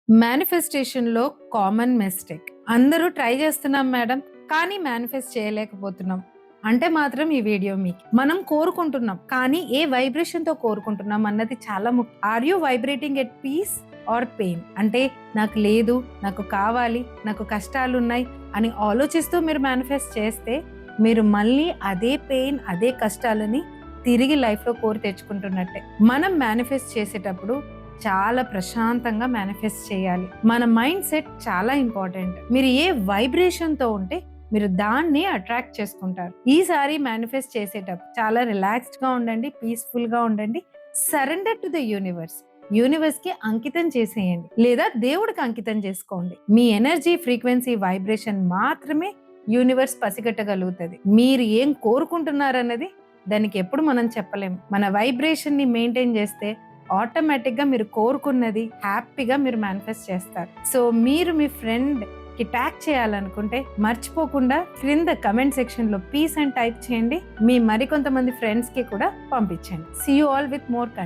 మేనిఫెస్టేషన్‌లో common mistake. అందరూ try చేస్తున్నాం madam. కానీ మేనిఫెస్ట్ చేయలేకపోతున్నాం. అంటే మాత్రం ఈ వీడియో మీకు. మనం కోరుకుంటున్నాం. కానీ ఏ వైబ్రేషన్‌తో కోరుకుంటున్నాం అన్నది చాలా are you vibrating at peace or pain? అంటే నాకు లేదు, నాకు కావాలి, నాకు కష్టాలున్నాయి అని ఆలోచిస్తూ మీరు మేనిఫెస్ట్ చేస్తే మీరు మళ్ళీ అదే పెయిన్, అదే కష్టాలని తిరిగి లైఫ్‌లో కోరి తెచ్చుకుంటున్నట్టే. మనం మేనిఫెస్ట్ చేసేటప్పుడు చాలా ప్రశాంతంగా మేనిఫెస్ట్ చేయాలి. మన మైండ్ సెట్ చాలా ఇంపార్టెంట్. మీరు ఏ వైబ్రేషన్‌తో ఉంటే మీరు దాన్ని అట్రాక్ట్ చేసుకుంటారు. ఈసారి మేనిఫెస్ట్ చేసేటప్పుడు చాలా రిలాక్స్డ్‌గా ఉండండి, పీస్‌ఫుల్‌గా ఉండండి. Surrender to the universe. యూనివర్స్‌కి అంకితం చేసేయండి. లేదా దేవుడికి అంకితం చేసుకోండి. మీ ఎనర్జీ, ఫ్రీక్వెన్సీ, వైబ్రేషన్ మాత్రమే యూనివర్స్ పసిగట్టగలుగుతది. మీరు ఏం కోరుకుంటున్నారన్నది దానికి ఎప్పుడు మనం చెప్పలేము. మన వైబ్రేషన్‌ని మెయింటైన్ చేస్తే ఆటోమేటిక్‌గా మీరు కోరుకున్నది హ్యాపీగా మీరు మేనిఫెస్ట్ చేస్తారు. సో మీరు మీ ఫ్రెండ్‌కి ట్యాగ్ చేయాలనుకుంటే మర్చిపోకుండా క్రింద కమెంట్ సెక్షన్‌లో పీస్ అని టైప్ చేయండి. మీ మరికొంతమంది ఫ్రెండ్స్‌కి కూడా పంపించండి. See you all with more content.